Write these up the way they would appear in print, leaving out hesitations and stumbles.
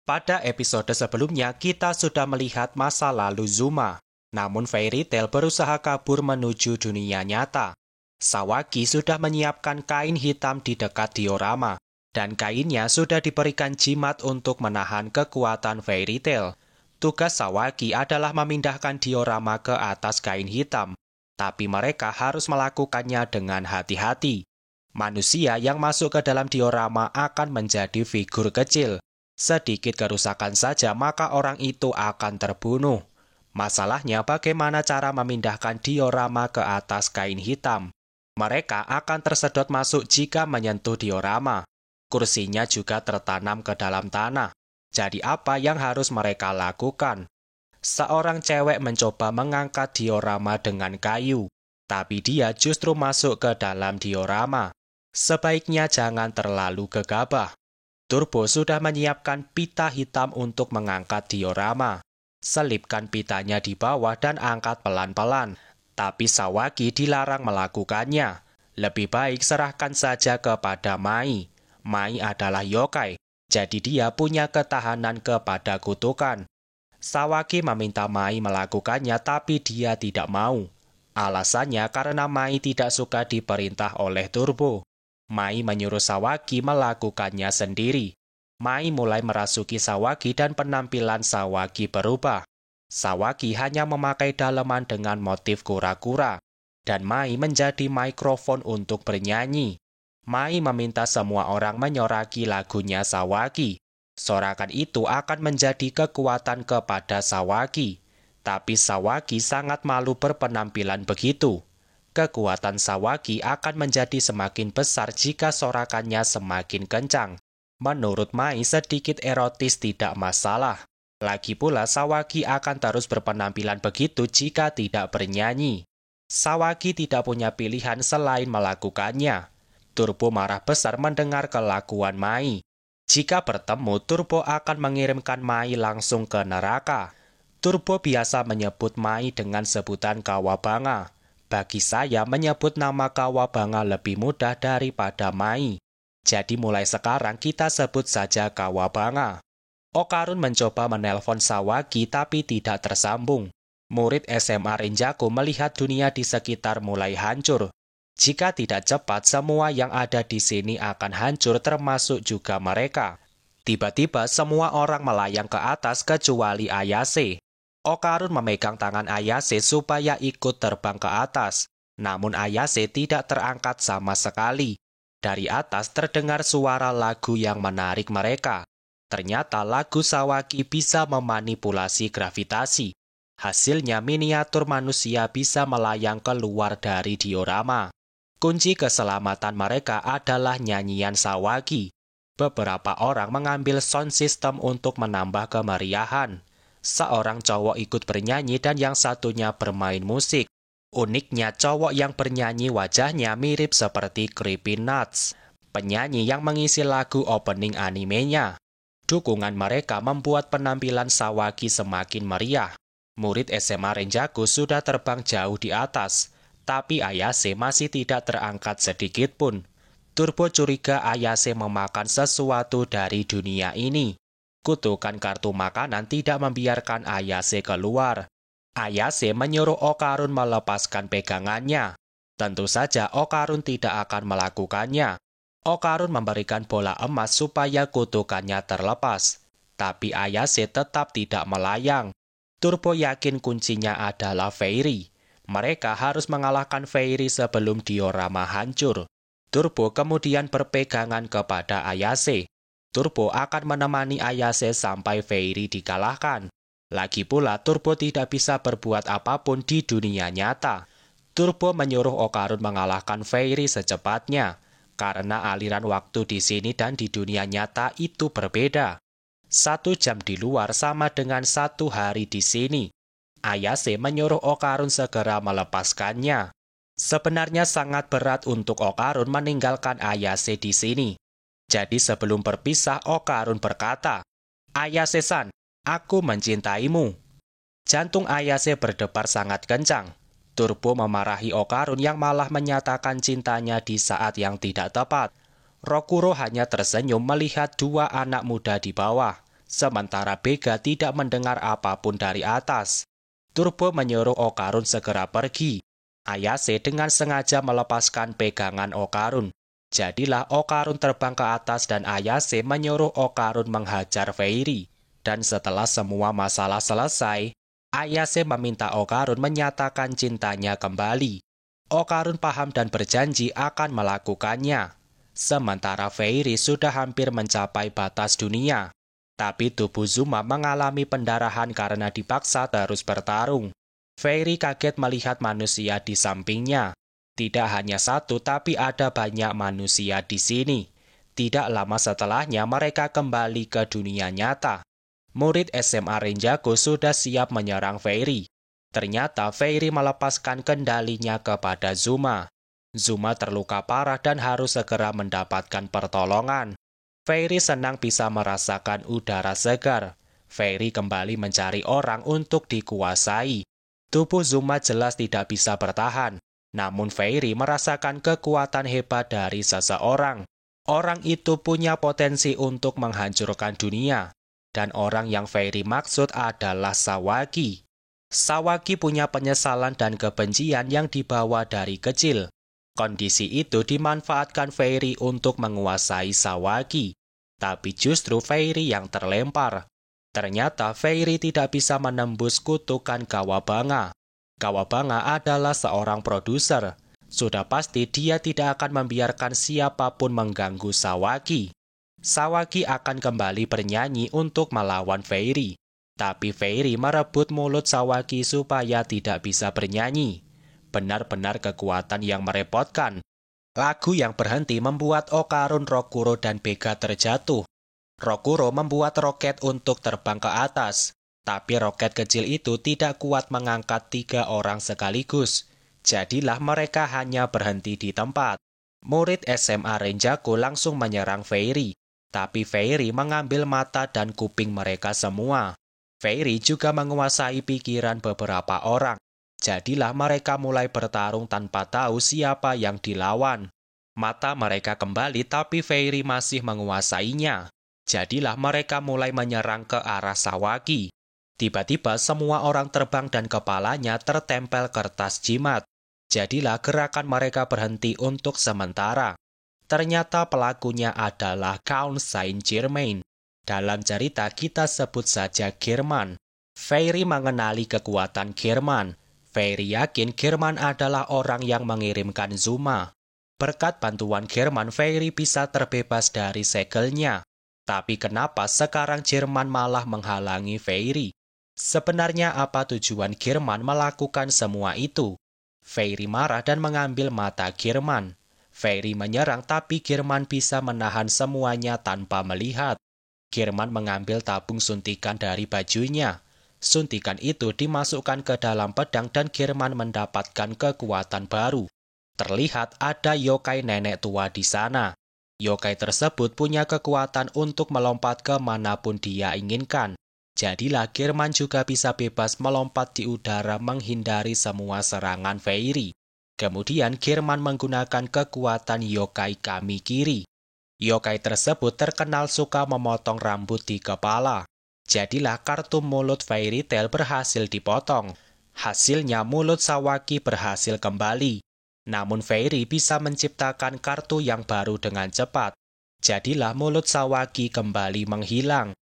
Pada episode sebelumnya, kita sudah melihat masa lalu Zuma. Namun Fairy Tail berusaha kabur menuju dunia nyata. Sawaki sudah menyiapkan kain hitam di dekat diorama. Dan kainnya sudah diberikan jimat untuk menahan kekuatan Fairy Tail. Tugas Sawaki adalah memindahkan diorama ke atas kain hitam. Tapi mereka harus melakukannya dengan hati-hati. Manusia yang masuk ke dalam diorama akan menjadi figur kecil. Sedikit kerusakan saja maka orang itu akan terbunuh. Masalahnya bagaimana cara memindahkan diorama ke atas kain hitam. Mereka akan tersedot masuk jika menyentuh diorama. Kursinya juga tertanam ke dalam tanah. Jadi apa yang harus mereka lakukan? Seorang cewek mencoba mengangkat diorama dengan kayu. Tapi dia justru masuk ke dalam diorama. Sebaiknya jangan terlalu gegabah. Turbo sudah menyiapkan pita hitam untuk mengangkat diorama. Selipkan pitanya di bawah dan angkat pelan-pelan. Tapi Sawaki dilarang melakukannya. Lebih baik serahkan saja kepada Mai. Mai adalah yokai, jadi dia punya ketahanan kepada kutukan. Sawaki meminta Mai melakukannya tapi dia tidak mau. Alasannya karena Mai tidak suka diperintah oleh Turbo. Mai menyuruh Sawaki melakukannya sendiri. Mai mulai merasuki Sawaki dan penampilan Sawaki berubah. Sawaki hanya memakai daleman dengan motif kura-kura. Dan Mai menjadi mikrofon untuk bernyanyi. Mai meminta semua orang menyoraki lagunya Sawaki. Sorakan itu akan menjadi kekuatan kepada Sawaki. Tapi Sawaki sangat malu berpenampilan begitu. Kekuatan Sawaki akan menjadi semakin besar jika sorakannya semakin kencang. Menurut Mai, sedikit erotis tidak masalah. Lagi pula, Sawaki akan terus berpenampilan begitu jika tidak bernyanyi. Sawaki tidak punya pilihan selain melakukannya. Turbo marah besar mendengar kelakuan Mai. Jika bertemu, Turbo akan mengirimkan Mai langsung ke neraka. Turbo biasa menyebut Mai dengan sebutan Kawabanga. Bagi saya, menyebut nama Kawabanga lebih mudah daripada Mai. Jadi mulai sekarang kita sebut saja Kawabanga. Okarun mencoba menelpon Sawaki tapi tidak tersambung. Murid SMA Renjaku melihat dunia di sekitar mulai hancur. Jika tidak cepat, semua yang ada di sini akan hancur termasuk juga mereka. Tiba-tiba semua orang melayang ke atas kecuali Ayase. Okarun memegang tangan Ayase supaya ikut terbang ke atas. Namun Ayase tidak terangkat sama sekali. Dari atas terdengar suara lagu yang menarik mereka. Ternyata lagu Sawaki bisa memanipulasi gravitasi. Hasilnya miniatur manusia bisa melayang keluar dari diorama. Kunci keselamatan mereka adalah nyanyian Sawaki. Beberapa orang mengambil sound system untuk menambah kemeriahan. Seorang cowok ikut bernyanyi dan yang satunya bermain musik. Uniknya cowok yang bernyanyi wajahnya mirip seperti CreepyNuts, penyanyi yang mengisi lagu opening animenya. Dukungan mereka membuat penampilan Sawaki semakin meriah. Murid SMA Renjaku sudah terbang jauh di atas, tapi Ayase masih tidak terangkat sedikit pun. Turbo curiga Ayase memakan sesuatu dari dunia ini. Kutukan kartu makanan tidak membiarkan Ayase keluar. Ayase menyuruh Okarun melepaskan pegangannya. Tentu saja Okarun tidak akan melakukannya. Okarun memberikan bola emas supaya kutukannya terlepas. Tapi Ayase tetap tidak melayang. Turbo yakin kuncinya adalah Fairy. Mereka harus mengalahkan Fairy sebelum diorama hancur. Turbo kemudian berpegangan kepada Ayase. Turbo akan menemani Ayase sampai Fairy dikalahkan. Lagi pula, Turbo tidak bisa berbuat apapun di dunia nyata. Turbo menyuruh Okarun mengalahkan Fairy secepatnya, karena aliran waktu di sini dan di dunia nyata itu berbeda. 1 jam di luar sama dengan 1 hari di sini. Ayase menyuruh Okarun segera melepaskannya. Sebenarnya sangat berat untuk Okarun meninggalkan Ayase di sini. Jadi sebelum berpisah, Okarun berkata, "Ayase-san, aku mencintaimu." Jantung Ayase berdebar sangat kencang. Turbo memarahi Okarun yang malah menyatakan cintanya di saat yang tidak tepat. Rokuro hanya tersenyum melihat 2 anak muda di bawah. sementara Vega tidak mendengar apapun dari atas. Turbo menyuruh Okarun segera pergi. Ayase dengan sengaja melepaskan pegangan Okarun. Jadilah Okarun terbang ke atas dan Ayase menyuruh Okarun menghajar Fairy. Dan setelah semua masalah selesai, Ayase meminta Okarun menyatakan cintanya kembali. Okarun paham dan berjanji akan melakukannya. Sementara Fairy sudah hampir mencapai batas dunia. Tapi tubuh Zuma mengalami pendarahan karena dipaksa terus bertarung. Fairy kaget melihat manusia di sampingnya. Tidak hanya satu, tapi ada banyak manusia di sini. Tidak lama setelahnya mereka kembali ke dunia nyata. Murid SMA Renjaku sudah siap menyerang Fairy. Ternyata Fairy melepaskan kendalinya kepada Zuma. Zuma terluka parah dan harus segera mendapatkan pertolongan. Fairy senang bisa merasakan udara segar. Fairy kembali mencari orang untuk dikuasai. Tubuh Zuma jelas tidak bisa bertahan. Namun Fairy merasakan kekuatan hebat dari seseorang. Orang itu punya potensi untuk menghancurkan dunia. Dan orang yang Fairy maksud adalah Sawaki. Sawaki punya penyesalan dan kebencian yang dibawa dari kecil. Kondisi itu dimanfaatkan Fairy untuk menguasai Sawaki. Tapi justru Fairy yang terlempar. Ternyata Fairy tidak bisa menembus kutukan Kawabanga. Kawabanga adalah seorang produser. Sudah pasti dia tidak akan membiarkan siapapun mengganggu Sawaki. Sawaki akan kembali bernyanyi untuk melawan Fairy. Tapi Fairy merebut mulut Sawaki supaya tidak bisa bernyanyi. Benar-benar kekuatan yang merepotkan. Lagu yang berhenti membuat Okarun, Rokuro, dan Vega terjatuh. Rokuro membuat roket untuk terbang ke atas. Tapi roket kecil itu tidak kuat mengangkat 3 orang sekaligus. Jadilah mereka hanya berhenti di tempat. Murid SMA Renjaku langsung menyerang Fairy. Tapi Fairy mengambil mata dan kuping mereka semua. Fairy juga menguasai pikiran beberapa orang. Jadilah mereka mulai bertarung tanpa tahu siapa yang dilawan. Mata mereka kembali tapi Fairy masih menguasainya. Jadilah mereka mulai menyerang ke arah Sawaki. Tiba-tiba semua orang terbang dan kepalanya tertempel kertas jimat. Jadilah gerakan mereka berhenti untuk sementara. Ternyata pelakunya adalah Count Saint-Germain. Dalam cerita kita sebut saja German. Fairy mengenali kekuatan German. Fairy yakin German adalah orang yang mengirimkan Zuma. Berkat bantuan German, Fairy bisa terbebas dari segelnya. Tapi kenapa sekarang German malah menghalangi Fairy? Sebenarnya apa tujuan German melakukan semua itu? Fairy marah dan mengambil mata German. Fairy menyerang tapi German bisa menahan semuanya tanpa melihat. German mengambil tabung suntikan dari bajunya. Suntikan itu dimasukkan ke dalam pedang dan German mendapatkan kekuatan baru. Terlihat ada yokai nenek tua di sana. Yokai tersebut punya kekuatan untuk melompat ke manapun dia inginkan. Jadilah German juga bisa bebas melompat di udara menghindari semua serangan Fairy. Kemudian German menggunakan kekuatan yokai kami kiri. Yokai tersebut terkenal suka memotong rambut di kepala. Jadilah kartu mulut Fairy Tail berhasil dipotong. Hasilnya mulut Sawaki berhasil kembali. Namun Fairy bisa menciptakan kartu yang baru dengan cepat. Jadilah mulut Sawaki kembali menghilang.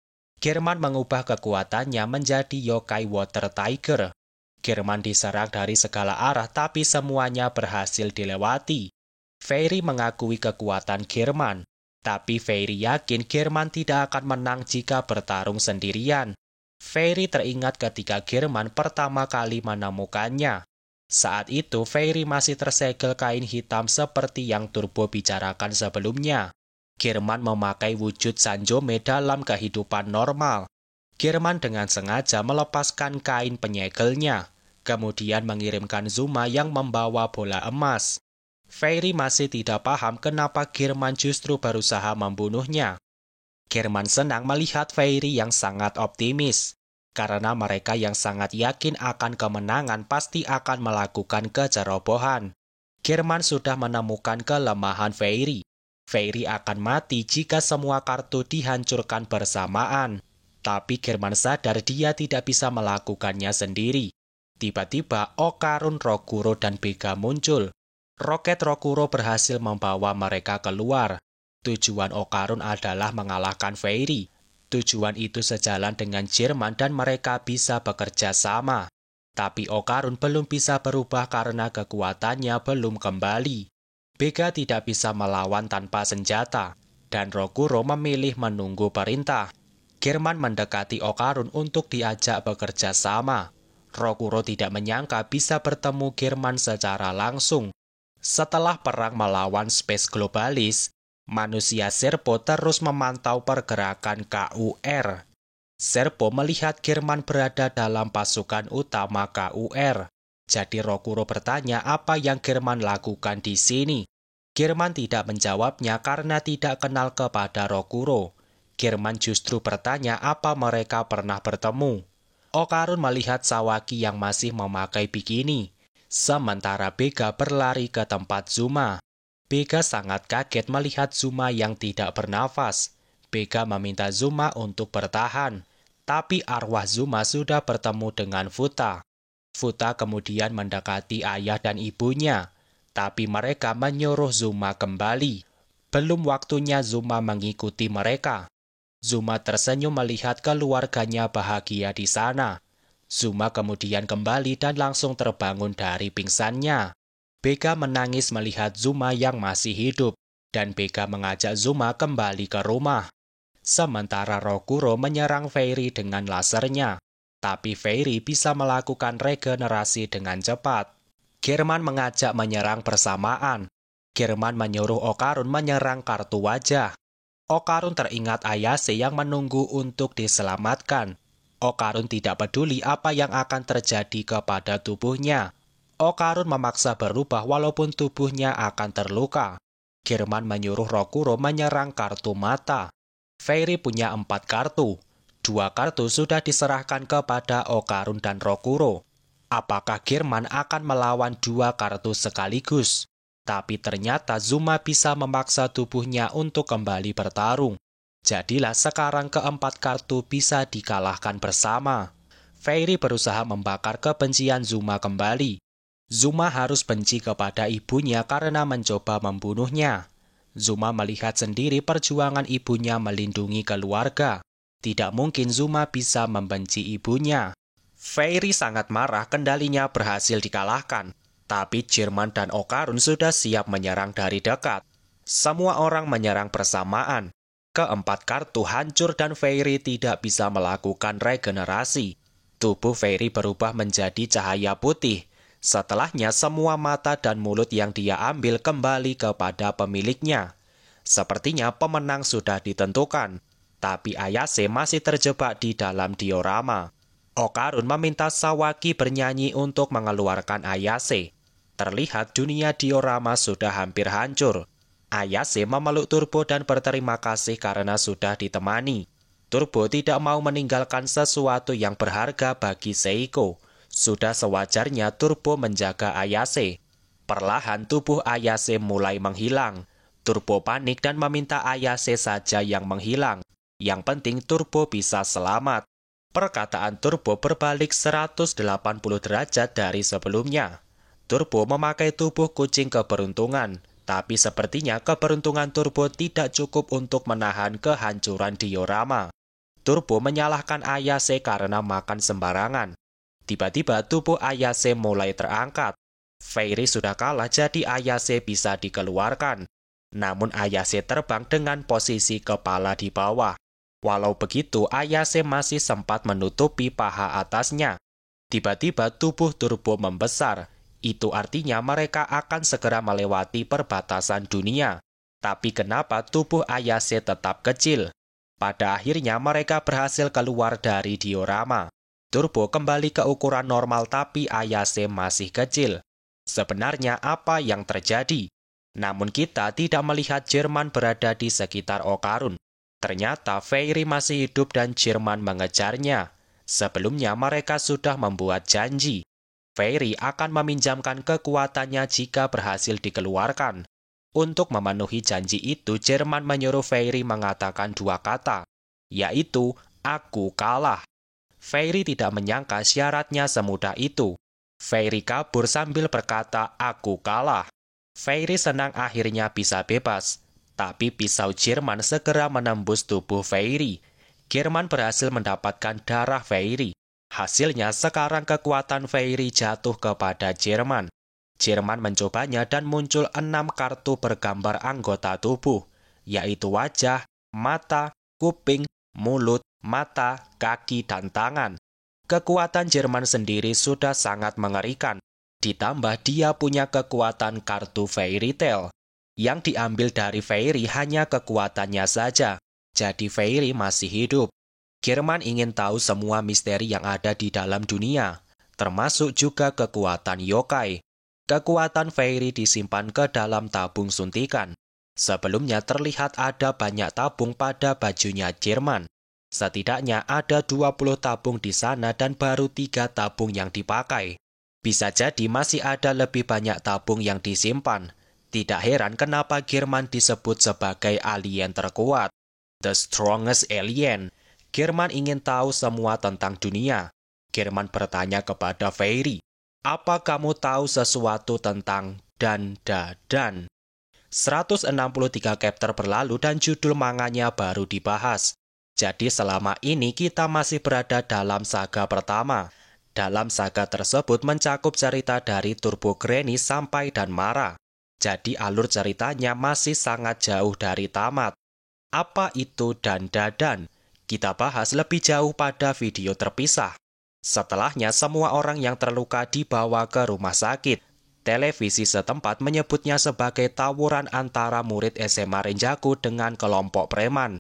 German mengubah kekuatannya menjadi yokai Water Tiger. German diserang dari segala arah tapi semuanya berhasil dilewati. Fairy mengakui kekuatan German. Tapi Fairy yakin German tidak akan menang jika bertarung sendirian. Fairy teringat ketika German pertama kali menemukannya. Saat itu Fairy masih tersegel kain hitam seperti yang Turbo bicarakan sebelumnya. German memakai wujud Sanjome dalam kehidupan normal. German dengan sengaja melepaskan kain penyegelnya, kemudian mengirimkan Zuma yang membawa bola emas. Fairy masih tidak paham kenapa German justru berusaha membunuhnya. German senang melihat Fairy yang sangat optimis. Karena mereka yang sangat yakin akan kemenangan pasti akan melakukan kecerobohan. German sudah menemukan kelemahan Fairy. Fairy akan mati jika semua kartu dihancurkan bersamaan. Tapi German sadar dia tidak bisa melakukannya sendiri. Tiba-tiba Okarun, Rokuro, dan Bega muncul. Roket Rokuro berhasil membawa mereka keluar. Tujuan Okarun adalah mengalahkan Fairy. Tujuan itu sejalan dengan Jerman dan mereka bisa bekerja sama. Tapi Okarun belum bisa berubah karena kekuatannya belum kembali. Bega tidak bisa melawan tanpa senjata, dan Rokuro memilih menunggu perintah. German mendekati Okarun untuk diajak bekerja sama. Rokuro tidak menyangka bisa bertemu German secara langsung. Setelah perang melawan Space Globalis, manusia Serpo terus memantau pergerakan KUR. Serpo melihat German berada dalam pasukan utama KUR. Jadi Rokuro bertanya apa yang German lakukan di sini. German tidak menjawabnya karena tidak kenal kepada Rokuro. German justru bertanya apa mereka pernah bertemu. Okarun melihat Sawaki yang masih memakai bikini. Sementara Bega berlari ke tempat Zuma. Bega sangat kaget melihat Zuma yang tidak bernafas. Bega meminta Zuma untuk bertahan. Tapi arwah Zuma sudah bertemu dengan Futa. Futa kemudian mendekati ayah dan ibunya. Tapi mereka menyuruh Zuma kembali. Belum waktunya Zuma mengikuti mereka. Zuma tersenyum melihat keluarganya bahagia di sana. Zuma kemudian kembali dan langsung terbangun dari pingsannya. Bega menangis melihat Zuma yang masih hidup, dan Bega mengajak Zuma kembali ke rumah. Sementara Rokuro menyerang Fairy dengan lasernya, tapi Fairy bisa melakukan regenerasi dengan cepat. German mengajak menyerang bersamaan. German menyuruh Okarun menyerang kartu wajah. Okarun teringat Ayase yang menunggu untuk diselamatkan. Okarun tidak peduli apa yang akan terjadi kepada tubuhnya. Okarun memaksa berubah walaupun tubuhnya akan terluka. German menyuruh Rokuro menyerang kartu mata. Fairy punya 4 kartu. 2 kartu sudah diserahkan kepada Okarun dan Rokuro. Apakah German akan melawan 2 kartu sekaligus? Tapi ternyata Zuma bisa memaksa tubuhnya untuk kembali bertarung. Jadilah sekarang keempat kartu bisa dikalahkan bersama. Fairy berusaha membakar kebencian Zuma kembali. Zuma harus benci kepada ibunya karena mencoba membunuhnya. Zuma melihat sendiri perjuangan ibunya melindungi keluarga. Tidak mungkin Zuma bisa membenci ibunya. Fairy sangat marah kendalinya berhasil dikalahkan. Tapi Jerman dan Okarun sudah siap menyerang dari dekat. Semua orang menyerang bersamaan. Keempat kartu hancur dan Fairy tidak bisa melakukan regenerasi. Tubuh Fairy berubah menjadi cahaya putih. Setelahnya semua mata dan mulut yang dia ambil kembali kepada pemiliknya. Sepertinya pemenang sudah ditentukan. Tapi Ayase masih terjebak di dalam diorama. Okarun meminta Sawaki bernyanyi untuk mengeluarkan Ayase. Terlihat dunia diorama sudah hampir hancur. Ayase memeluk Turbo dan berterima kasih karena sudah ditemani. Turbo tidak mau meninggalkan sesuatu yang berharga bagi Seiko. Sudah sewajarnya Turbo menjaga Ayase. Perlahan tubuh Ayase mulai menghilang. Turbo panik dan meminta Ayase saja yang menghilang. Yang penting Turbo bisa selamat. Perkataan Turbo berbalik 180 derajat dari sebelumnya. Turbo memakai tubuh kucing keberuntungan, tapi sepertinya keberuntungan Turbo tidak cukup untuk menahan kehancuran diorama. Turbo menyalahkan Ayase karena makan sembarangan. Tiba-tiba tubuh Ayase mulai terangkat. Fairy sudah kalah jadi Ayase bisa dikeluarkan. Namun Ayase terbang dengan posisi kepala di bawah. Walau begitu, Ayase masih sempat menutupi paha atasnya. Tiba-tiba tubuh Turbo membesar. Itu artinya mereka akan segera melewati perbatasan dunia. Tapi kenapa tubuh Ayase tetap kecil? Pada akhirnya mereka berhasil keluar dari diorama. Turbo kembali ke ukuran normal tapi Ayase masih kecil. Sebenarnya apa yang terjadi? Namun kita tidak melihat Jerman berada di sekitar Okarun. Ternyata Fairy masih hidup dan Jerman mengejarnya. Sebelumnya mereka sudah membuat janji. Fairy akan meminjamkan kekuatannya jika berhasil dikeluarkan. Untuk memenuhi janji itu, Jerman menyuruh Fairy mengatakan 2 kata, yaitu Aku kalah. Fairy tidak menyangka syaratnya semudah itu. Fairy kabur sambil berkata, aku kalah. Fairy senang akhirnya bisa bebas. Tapi pisau Jerman segera menembus tubuh Fairy. Jerman berhasil mendapatkan darah Fairy. Hasilnya sekarang kekuatan Fairy jatuh kepada Jerman. Jerman mencobanya dan muncul 6 kartu bergambar anggota tubuh, yaitu wajah, mata, kuping, mulut, mata, kaki, dan tangan. Kekuatan Jerman sendiri sudah sangat mengerikan. Ditambah dia punya kekuatan kartu Fairy Tail. Yang diambil dari Fairy hanya kekuatannya saja. Jadi Fairy masih hidup. Jerman ingin tahu semua misteri yang ada di dalam dunia, termasuk juga kekuatan yokai. Kekuatan Fairy disimpan ke dalam tabung suntikan. Sebelumnya terlihat ada banyak tabung pada bajunya Jerman. Setidaknya ada 20 tabung di sana dan baru 3 tabung yang dipakai. Bisa jadi masih ada lebih banyak tabung yang disimpan. Tidak heran kenapa Jerman disebut sebagai alien terkuat. The strongest alien. Jerman ingin tahu semua tentang dunia. Jerman bertanya kepada Fairy, apa kamu tahu sesuatu tentang dan? 163 chapter berlalu dan judul manganya baru dibahas. Jadi selama ini kita masih berada dalam saga pertama. Dalam saga tersebut mencakup cerita dari Turbo Granny sampai Danmara. Jadi alur ceritanya masih sangat jauh dari tamat. Apa itu dan? Kita bahas lebih jauh pada video terpisah. Setelahnya semua orang yang terluka dibawa ke rumah sakit. Televisi setempat menyebutnya sebagai tawuran antara murid SMA Renjaku dengan kelompok preman.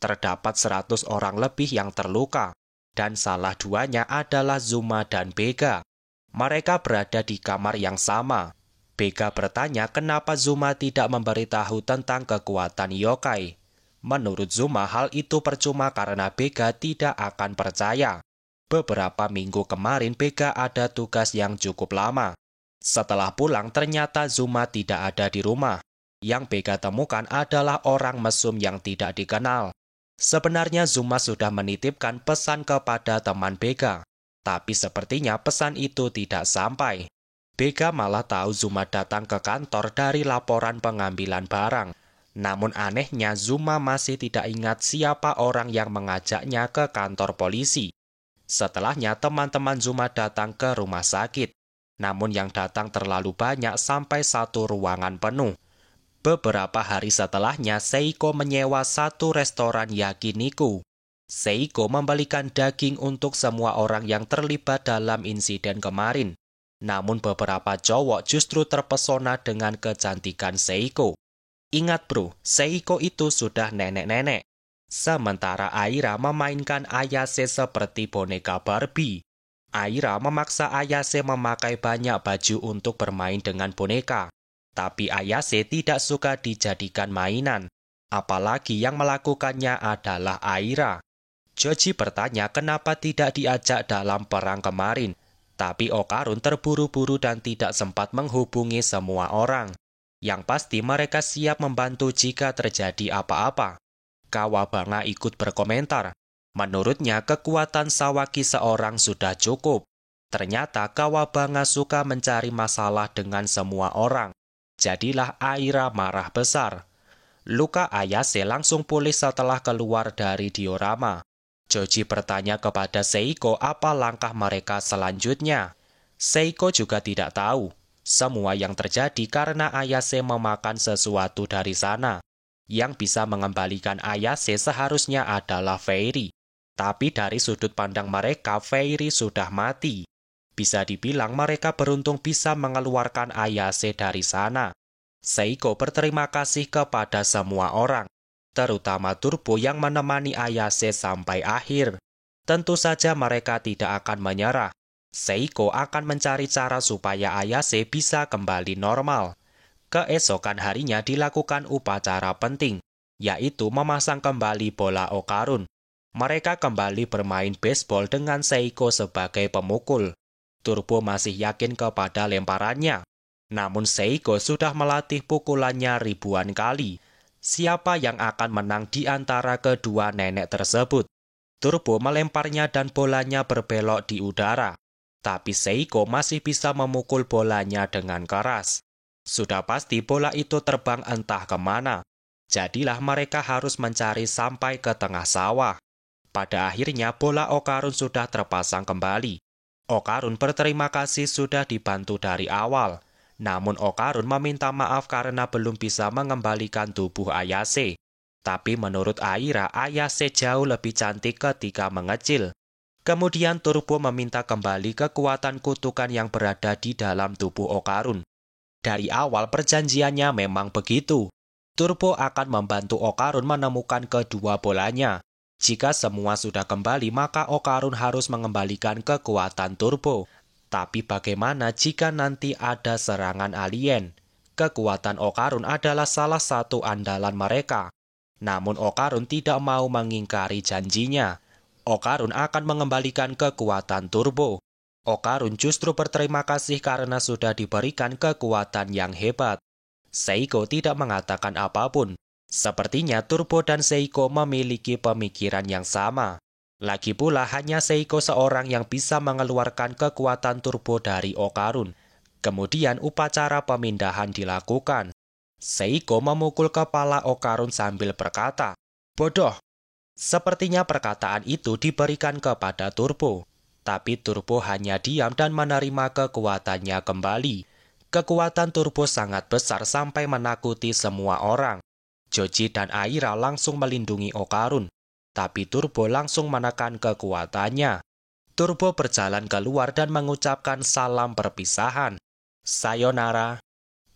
Terdapat 100 orang lebih yang terluka, dan salah duanya adalah Zuma dan Bega. Mereka berada di kamar yang sama. Bega bertanya kenapa Zuma tidak memberitahu tentang kekuatan yokai. Menurut Zuma hal itu percuma karena Bega tidak akan percaya. Beberapa minggu kemarin Bega ada tugas yang cukup lama. Setelah pulang ternyata Zuma tidak ada di rumah. Yang Bega temukan adalah orang mesum yang tidak dikenal. Sebenarnya Zuma sudah menitipkan pesan kepada teman Bega. Tapi sepertinya pesan itu tidak sampai. Bega malah tahu Zuma datang ke kantor dari laporan pengambilan barang. Namun anehnya Zuma masih tidak ingat siapa orang yang mengajaknya ke kantor polisi. Setelahnya teman-teman Zuma datang ke rumah sakit. Namun yang datang terlalu banyak sampai 1 ruangan penuh. Beberapa hari setelahnya Seiko menyewa 1 restoran yakiniku. Seiko membelikan daging untuk semua orang yang terlibat dalam insiden kemarin. Namun beberapa cowok justru terpesona dengan kecantikan Seiko. Ingat bro, Seiko itu sudah nenek-nenek. Sementara Aira memainkan Ayase seperti boneka Barbie. Aira memaksa Ayase memakai banyak baju untuk bermain dengan boneka. Tapi Ayase tidak suka dijadikan mainan. Apalagi yang melakukannya adalah Aira. Joji bertanya kenapa tidak diajak dalam perang kemarin. Tapi Okarun terburu-buru dan tidak sempat menghubungi semua orang. Yang pasti mereka siap membantu jika terjadi apa-apa. Kawabanga ikut berkomentar. Menurutnya kekuatan Sawaki seorang sudah cukup. Ternyata Kawabanga suka mencari masalah dengan semua orang. Jadilah Aira marah besar. Luka Ayase langsung pulih setelah keluar dari diorama. Joji bertanya kepada Seiko apa langkah mereka selanjutnya. Seiko juga tidak tahu. Semua yang terjadi karena Ayase memakan sesuatu dari sana. Yang bisa mengembalikan Ayase seharusnya adalah Fairy. Tapi dari sudut pandang mereka, Fairy sudah mati. Bisa dibilang mereka beruntung bisa mengeluarkan Ayase dari sana. Seiko berterima kasih kepada semua orang, terutama Turbo yang menemani Ayase sampai akhir. Tentu saja mereka tidak akan menyerah. Seiko akan mencari cara supaya Ayase bisa kembali normal. Keesokan harinya dilakukan upacara penting, yaitu memasang kembali bola Okarun. Mereka kembali bermain baseball dengan Seiko sebagai pemukul. Turbo masih yakin kepada lemparannya. Namun Seiko sudah melatih pukulannya ribuan kali. Siapa yang akan menang di antara kedua nenek tersebut? Turbo melemparnya dan bolanya berbelok di udara. Tapi Seiko masih bisa memukul bolanya dengan keras. Sudah pasti bola itu terbang entah kemana. Jadilah mereka harus mencari sampai ke tengah sawah. Pada akhirnya bola Okarun sudah terpasang kembali. Okarun berterima kasih sudah dibantu dari awal. Namun Okarun meminta maaf karena belum bisa mengembalikan tubuh Ayase. Tapi menurut Aira, Ayase jauh lebih cantik ketika mengecil. Kemudian Turbo meminta kembali kekuatan kutukan yang berada di dalam tubuh Okarun. Dari awal perjanjiannya memang begitu. Turbo akan membantu Okarun menemukan kedua bolanya. Jika semua sudah kembali, maka Okarun harus mengembalikan kekuatan Turbo. Tapi bagaimana jika nanti ada serangan alien? Kekuatan Okarun adalah salah satu andalan mereka. Namun Okarun tidak mau mengingkari janjinya. Okarun akan mengembalikan kekuatan Turbo. Okarun justru berterima kasih karena sudah diberikan kekuatan yang hebat. Seiko tidak mengatakan apapun. Sepertinya Turbo dan Seiko memiliki pemikiran yang sama. Lagi pula hanya Seiko seorang yang bisa mengeluarkan kekuatan Turbo dari Okarun. Kemudian upacara pemindahan dilakukan. Seiko memukul kepala Okarun sambil berkata, "Bodoh." Sepertinya perkataan itu diberikan kepada Turbo. Tapi Turbo hanya diam dan menerima kekuatannya kembali. Kekuatan Turbo sangat besar sampai menakuti semua orang. Joji dan Aira langsung melindungi Okarun. Tapi Turbo langsung menekan kekuatannya. Turbo berjalan keluar dan mengucapkan salam perpisahan. Sayonara.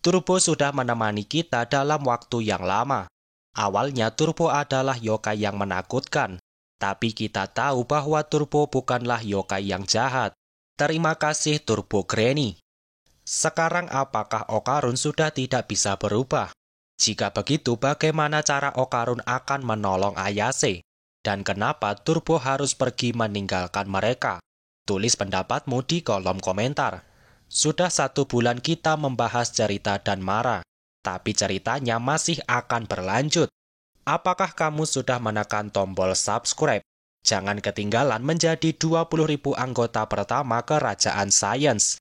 Turbo sudah menemani kita dalam waktu yang lama. Awalnya Turbo adalah yokai yang menakutkan. Tapi kita tahu bahwa Turbo bukanlah yokai yang jahat. Terima kasih Turbo Granny. Sekarang apakah Okarun sudah tidak bisa berubah? Jika begitu, bagaimana cara Okarun akan menolong Ayase? Dan kenapa Turbo harus pergi meninggalkan mereka? Tulis pendapatmu di kolom komentar. Sudah 1 bulan kita membahas cerita Danmara, tapi ceritanya masih akan berlanjut. Apakah kamu sudah menekan tombol subscribe? Jangan ketinggalan menjadi 20.000 anggota pertama Kerajaan Sains.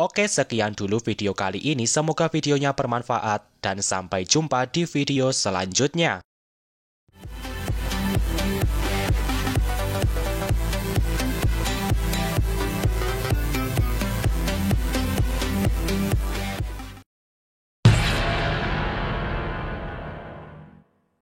Oke, sekian dulu video kali ini. Semoga videonya bermanfaat dan sampai jumpa di video selanjutnya.